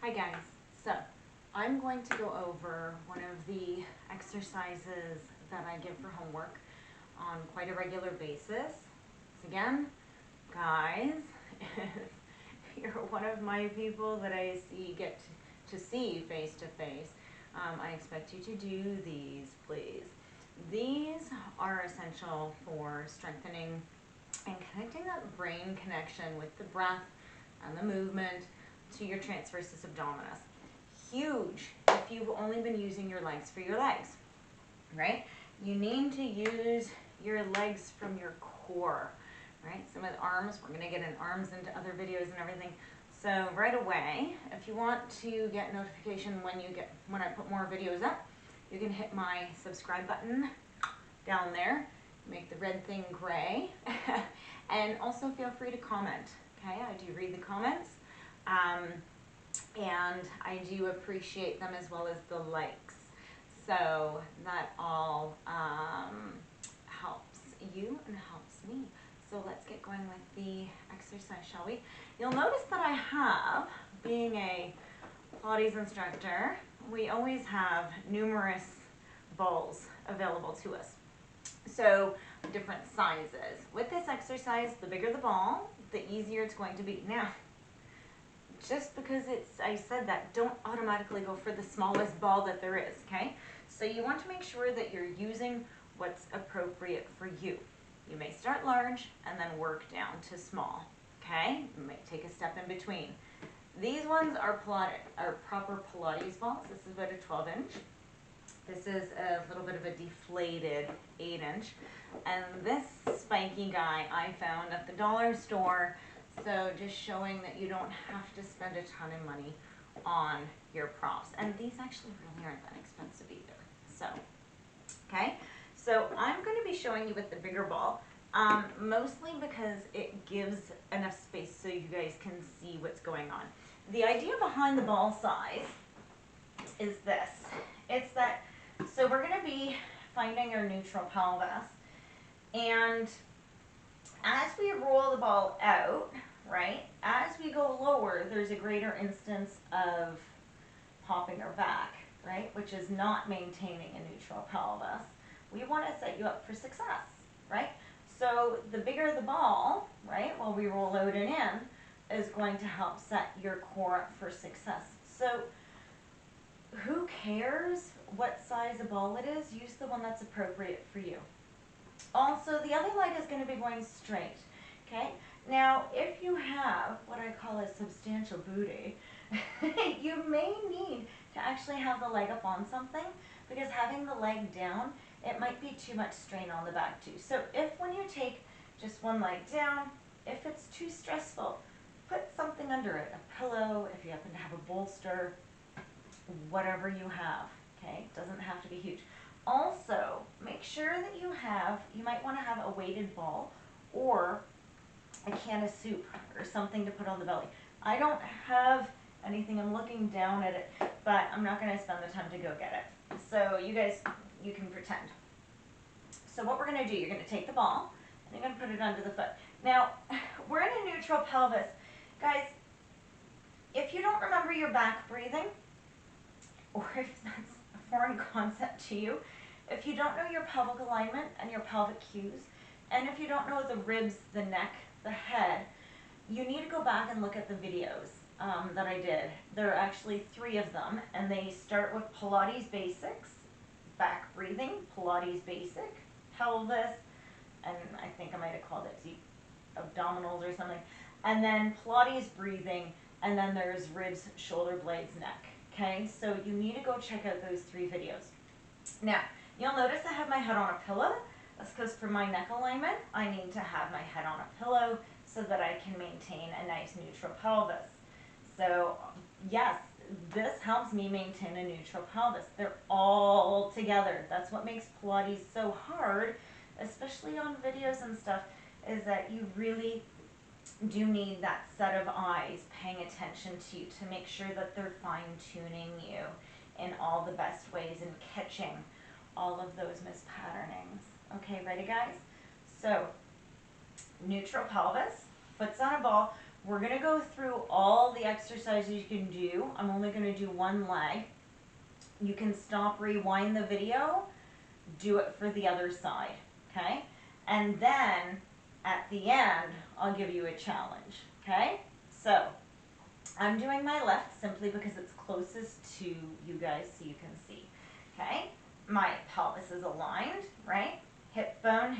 Hi guys, so I'm going to go over one of the exercises that I give for homework on quite a regular basis. So again, guys, if you're one of my people that I get to see face to face, I expect you to do these, please. These are essential for strengthening and connecting that brain connection with the breath and the movement to your transversus abdominis. Huge if you've only been using your legs for your legs, right? You need to use your legs from your core, right? Some of the arms, we're going to get in arms into other videos and everything. So right away, if you want to get notification when I put more videos up, you can hit my subscribe button down there, make the red thing gray, and also feel free to comment. Okay, I do read the comments, and I do appreciate them as well as the likes. So that all helps you and helps me. So let's get going with the exercise, shall we? You'll notice that I have, being a Pilates instructor, we always have numerous balls available to us. So different sizes. With this exercise, the bigger the ball, the easier it's going to be. Now, just because I said that, don't automatically go for the smallest ball that there is, okay? So you want to make sure that you're using what's appropriate for you. You may start large and then work down to small, okay? You may take a step in between. These ones are proper Pilates balls. This is about a 12-inch. This is a little bit of a deflated 8-inch. And this spiky guy I found at the dollar store. So just showing that you don't have to spend a ton of money on your props. And these actually really aren't that expensive either. So, okay. So I'm going to be showing you with the bigger ball, mostly because it gives enough space so you guys can see what's going on. The idea behind the ball size is this. It's that, so we're going to be finding our neutral pelvis, and as we roll the ball out, right, as we go lower, there's a greater instance of popping our back, right, which is not maintaining a neutral pelvis. We want to set you up for success, right? So the bigger the ball, right, while we roll out and in, is going to help set your core up for success. So who cares what size of ball it is? Use the one that's appropriate for you. Also, the other leg is going to be going straight, okay? Now, if you have what I call a substantial booty, you may need to actually have the leg up on something, because having the leg down, it might be too much strain on the back too. So if when you take just one leg down, if it's too stressful, put something under it, a pillow, if you happen to have a bolster, whatever you have, okay? It doesn't have to be huge. Also, make sure that you might want to have a weighted ball or a can of soup or something to put on the belly. I don't have anything, I'm looking down at it, but I'm not going to spend the time to go get it. So you guys, you can pretend. So what we're going to do, you're going to take the ball and you're going to put it under the foot. Now, we're in a neutral pelvis. Guys, if you don't remember your back breathing, or if that's a foreign concept to you, if you don't know your pelvic alignment and your pelvic cues, and if you don't know the ribs, the neck, the head, you need to go back and look at the videos that I did. There are actually 3 of them, and they start with Pilates basics, back breathing, Pilates basic, pelvis, and I think I might have called it deep abdominals or something, and then Pilates breathing, and then there's ribs, shoulder blades, neck. Okay, so you need to go check out those 3 videos. Now, you'll notice I have my head on a pillow. That's because for my neck alignment, I need to have my head on a pillow so that I can maintain a nice neutral pelvis. So, yes, this helps me maintain a neutral pelvis. They're all together. That's what makes Pilates so hard, especially on videos and stuff, is that you really do need that set of eyes paying attention to you to make sure that they're fine-tuning you in all the best ways and catching all of those mispatternings. Okay, ready guys? So, neutral pelvis, foot's on a ball. We're gonna go through all the exercises you can do. I'm only gonna do one leg. You can stop, rewind the video, do it for the other side, okay? And then at the end, I'll give you a challenge, okay? So I'm doing my left simply because it's closest to you guys so you can see, okay? My pelvis is aligned, right? Hip bone,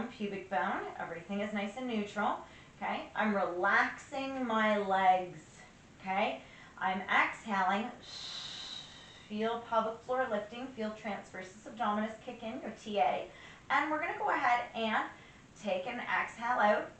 pubic bone, everything is nice and neutral, okay? I'm relaxing my legs, okay? I'm exhaling, feel pelvic floor lifting, feel transversus abdominis kick in, your TA, and we're gonna go ahead and take an exhale out,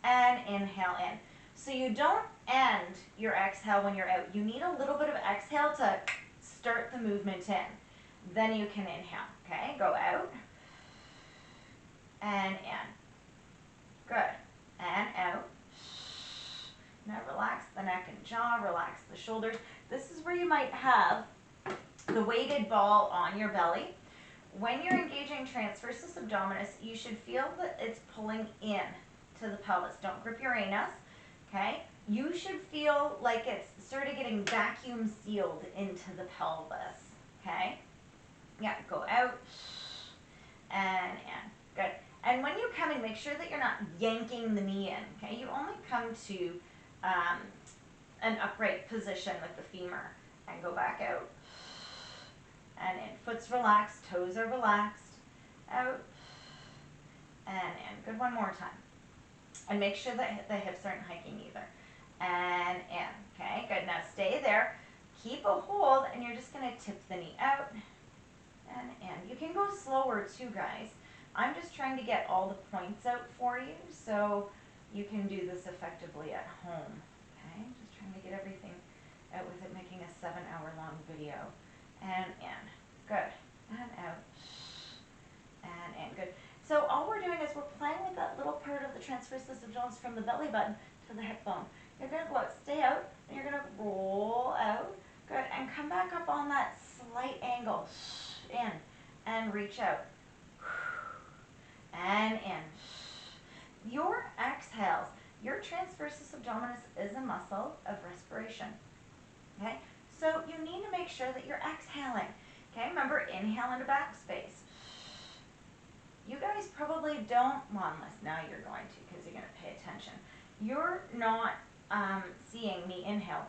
and inhale in. So you don't end your exhale when you're out. You need a little bit of exhale to start the movement in. Then you can inhale, okay? Go out and in. Good. And out. Now relax the neck and jaw, relax the shoulders. This is where you might have the weighted ball on your belly. When you're engaging transversus abdominis, you should feel that it's pulling in to the pelvis. Don't grip your anus, okay? You should feel like it's sort of getting vacuum sealed into the pelvis, okay? Yeah, go out and in. Good. And when you come in, make sure that you're not yanking the knee in, okay? You only come to an upright position with the femur and go back out and in. Foot's relaxed, toes are relaxed, out and in. Good, one more time. And make sure that the hips aren't hiking either. And in, okay, good. Now stay there, keep a hold, and you're just gonna tip the knee out and in. You can go slower too, guys. I'm just trying to get all the points out for you so you can do this effectively at home, okay? Just trying to get everything out with it, making a 7-hour-long video. And in, good, and out, and in, good. So all we're doing is we're playing with that little part of the transversus abdominis from the belly button to the hip bone. You're gonna go out, stay out, and you're gonna roll out, good, and come back up on that slight angle, in, and reach out, and in. Your exhales, your transversus abdominis is a muscle of respiration, okay? So you need to make sure that you're exhaling, okay? Remember, inhale into back space. You guys probably don't, well, unless now you're going to because you're going to pay attention. You're not seeing me inhale.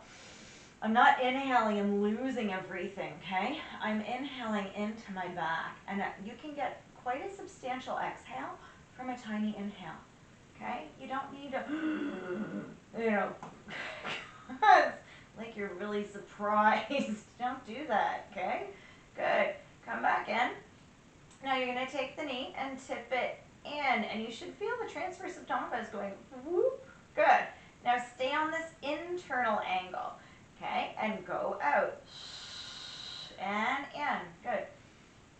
I'm not inhaling and losing everything, okay? I'm inhaling into my back, and you can get quite a substantial exhale from a tiny inhale, okay? You don't need to, you know, like you're really surprised. Don't do that, okay? Good. Come back in. Now you're going to take the knee and tip it in, and you should feel the transverse abdominis going whoop. Good. Now stay on this internal angle, okay? And go out. And in. Good.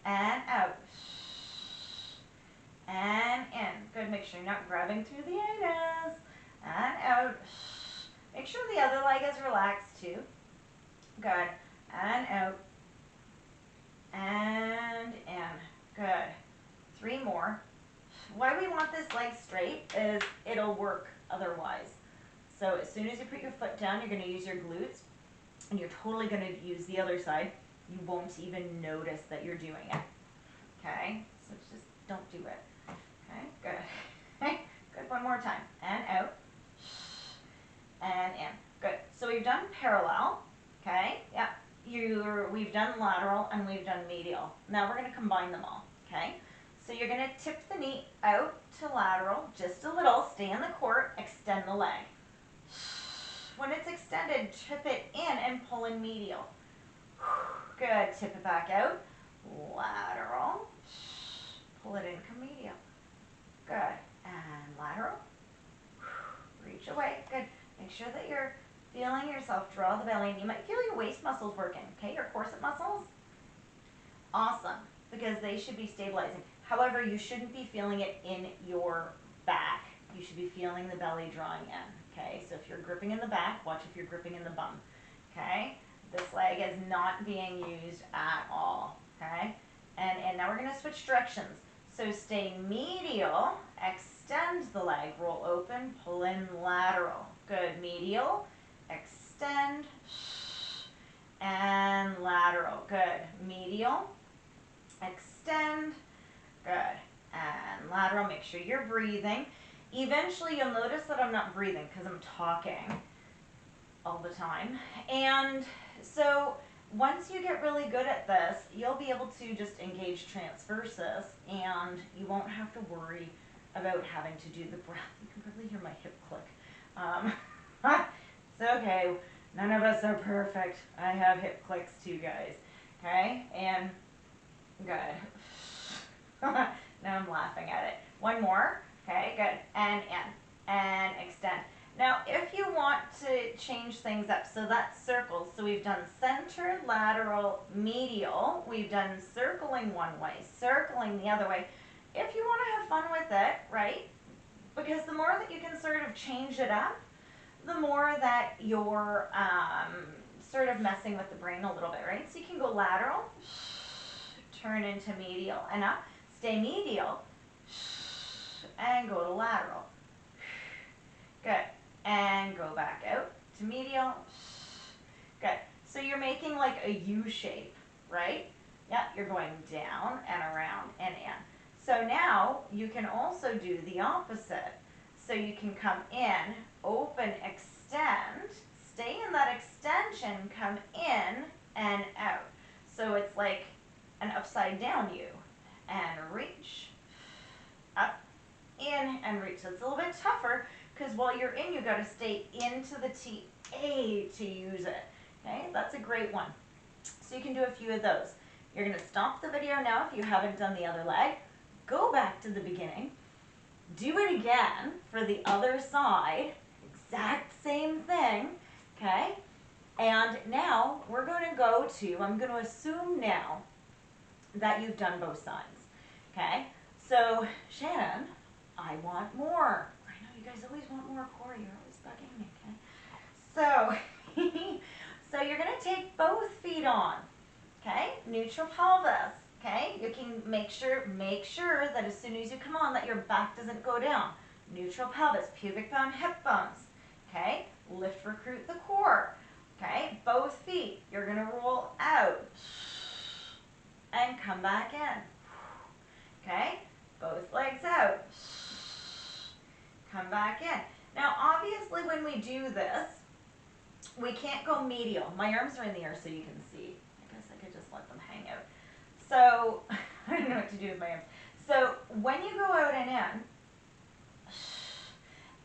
And out. And in. Good. Make sure you're not grabbing through the anus. And out. Make sure the other leg is relaxed too. Good. And out. And in. Good. 3 more. Why we want this leg straight is it'll work otherwise. So as soon as you put your foot down, you're going to use your glutes, and you're totally going to use the other side. You won't even notice that you're doing it. Okay? So just don't do it. Okay? Good. Good. One more time. And out. And in. Good. So we've done parallel. Okay? Yeah. We've done lateral and we've done medial. Now we're going to combine them all. Okay? So you're going to tip the knee out to lateral just a little. Stay in the core. Extend the leg. When it's extended, tip it in and pull in medial. Good. Tip it back out. Lateral. Pull it in, come medial. Good. And lateral. Reach away. Good. Make sure that you're feeling yourself draw the belly. You might feel your waist muscles working, okay? Your corset muscles. Awesome, because they should be stabilizing. However, you shouldn't be feeling it in your back. You should be feeling the belly drawing in, okay? So if you're gripping in the back, watch if you're gripping in the bum, okay? This leg is not being used at all, okay? And now we're going to switch directions. So stay medial, extend extend the leg, roll open, pull in, lateral. Good, medial, extend, and lateral. Good, medial, extend, good, and lateral. Make sure you're breathing. Eventually you'll notice that I'm not breathing because I'm talking all the time. And so once you get really good at this, you'll be able to just engage transversus and you won't have to worry about having to do the breath. You can probably hear my hip click. It's okay. None of us are perfect. I have hip clicks too, guys. Okay, and good. Now I'm laughing at it. One more. Okay, good. And in. And extend. Now, if you want to change things up, so that's circles. So we've done center, lateral, medial. We've done circling one way, circling the other way. If you want to have fun with it, right? Because the more that you can sort of change it up, the more that you're sort of messing with the brain a little bit, right? So you can go lateral, turn into medial, and up. Stay medial, and go to lateral. Good. And go back out to medial. Good. So you're making like a U shape, right? Yep, you're going down and around and in. So now you can also do the opposite. So you can come in, open, extend, stay in that extension, come in and out. So it's like an upside down U. And reach, up, in, and reach. So it's a little bit tougher because while you're in, you got to stay into the TA to use it. Okay, that's a great one. So you can do a few of those. You're going to stop the video now if you haven't done the other leg. Go back to the beginning. Do it again for the other side. Exact same thing. Okay, and now we're going to go to, I'm going to assume now that you've done both sides. Okay, so Shannon, I want more. I know you guys always want more core. You're always bugging me. Okay, so you're gonna take both feet on. Okay, neutral pelvis. Okay, you can make sure that as soon as you come on, that your back doesn't go down. Neutral pelvis, pubic bone, hip bones. Okay, lift, recruit the core. Okay, both feet. You're gonna roll out and come back in. Okay, both legs out. Come back in. Now, obviously, when we do this, we can't go medial. My arms are in the air so you can see. I guess I could just let them hang out. So, I don't know what to do with my arms. So, when you go out and in,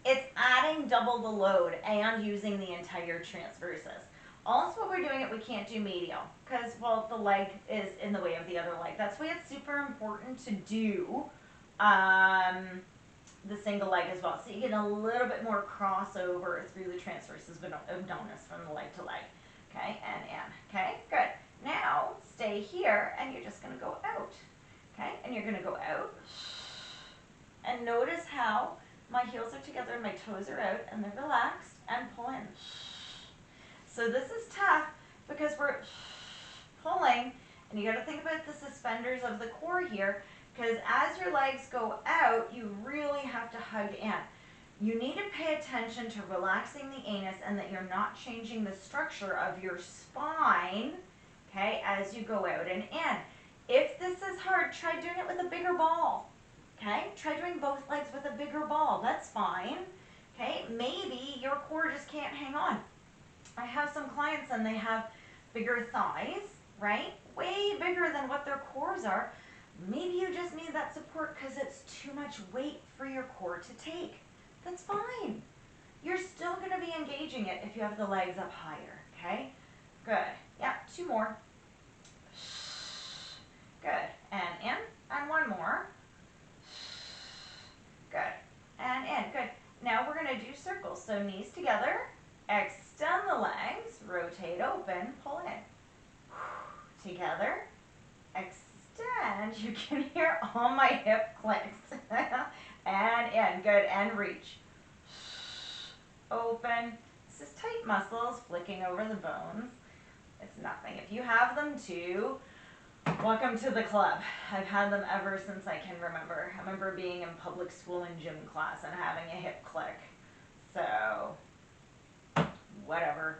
it's adding double the load and using the entire transversus. Also, when we're doing it, we can't do medial because, well, the leg is in the way of the other leg. That's why it's super important to do the single leg as well. So you get a little bit more crossover through the transversus abdominis from the leg to leg. Okay, and in. Okay, good. Now, stay here, and you're just going to go out. Okay, and you're going to go out. And notice how my heels are together and my toes are out, and they're relaxed, and pull in. So this is tough because we're pulling, and you got to think about the suspenders of the core here, because as your legs go out, you really have to hug in. You need to pay attention to relaxing the anus and that you're not changing the structure of your spine, okay, as you go out and in. If this is hard, try doing it with a bigger ball, okay? Try doing both legs with a bigger ball. That's fine, okay? Maybe your core just can't hang on. I have some clients and they have bigger thighs, right? Way bigger than what their cores are. Maybe you just need that support because it's too much weight for your core to take. That's fine. You're still going to be engaging it if you have the legs up higher, okay? Good. Yeah, two more. Good. And in. And one more. Good. And in. Good. Now we're going to do circles. So knees together. Extend the legs. Rotate open. Pull in. Together. Extend. You can hear all my hip clicks. And in. Good. And reach. Open. This is tight muscles flicking over the bones. It's nothing. If you have them too, Welcome to the club. I've had them ever since I can remember. I remember being in public school in gym class and having a hip click. So, whatever.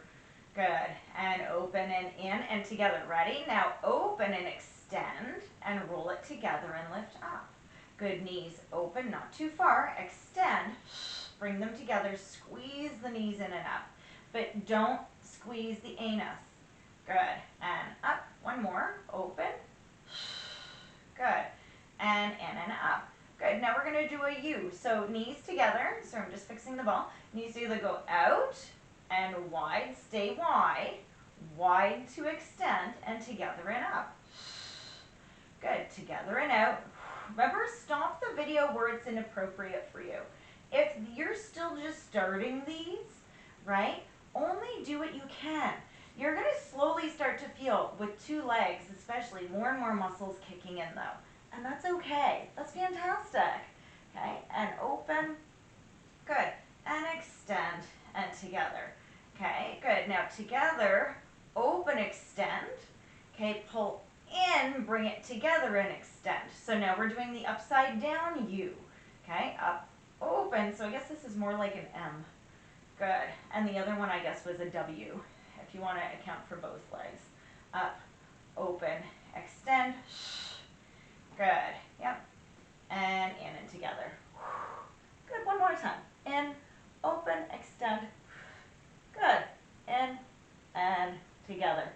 Good. And open and in and together. Ready? Now open and extend and roll it together and lift up. Good. Knees open, not too far. Extend. Bring them together. Squeeze the knees in and up. But don't squeeze the anus. Good. And up. One more. Open. Good. And in and up. Good. Now we're going to do a U. So knees together. So I'm just fixing the ball. Knees together go out and wide. Stay wide. Wide to extend and together and up. Good. Together and out. Remember, stop the video where it's inappropriate for you. If you're still just starting these, right, only do what you can. You're going to slowly start to feel, with 2 legs especially, more and more muscles kicking in though. And that's okay. That's fantastic. Okay, and open. Good. And extend and together. Okay, good. Now together, open, extend. Okay, pull in, bring it together and extend. So now we're doing the upside down U. Okay, up, open. So I guess this is more like an M. Good. And the other one I guess was a W, if you want to account for both legs. Up, open, extend. Good. Yep. And in and together. Good. One more time. In, open, extend. Good. In and together.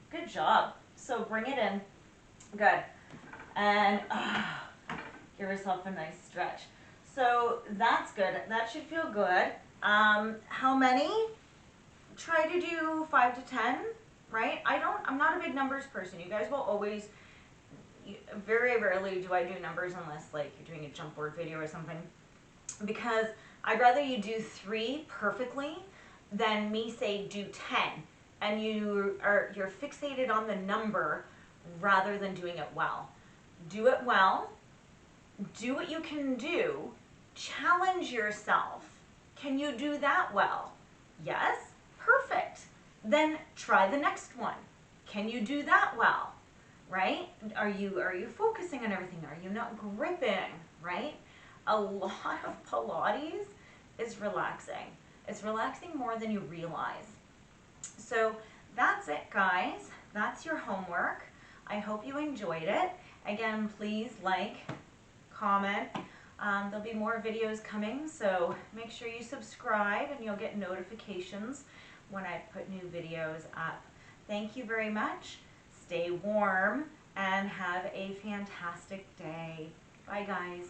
Good job. So bring it in. Good. And give yourself a nice stretch. So that's good. That should feel good. How many? Try to do 5 to 10, right? I'm not a big numbers person. You guys will always, very rarely do I do numbers unless like you're doing a jump board video or something. Because I'd rather you do 3 perfectly than me say do 10. And you're fixated on the number rather than doing it well. Do it well. Do what you can do. Challenge yourself. Can you do that well? Yes? Perfect. Then try the next one. Can you do that well? Right? Are you focusing on everything? Are you not gripping? Right? A lot of Pilates is relaxing. It's relaxing more than you realize. So that's it, guys. That's your homework. I hope you enjoyed it. Again, please like, comment. There'll be more videos coming, so make sure you subscribe and you'll get notifications when I put new videos up. Thank you very much. Stay warm and have a fantastic day. Bye, guys.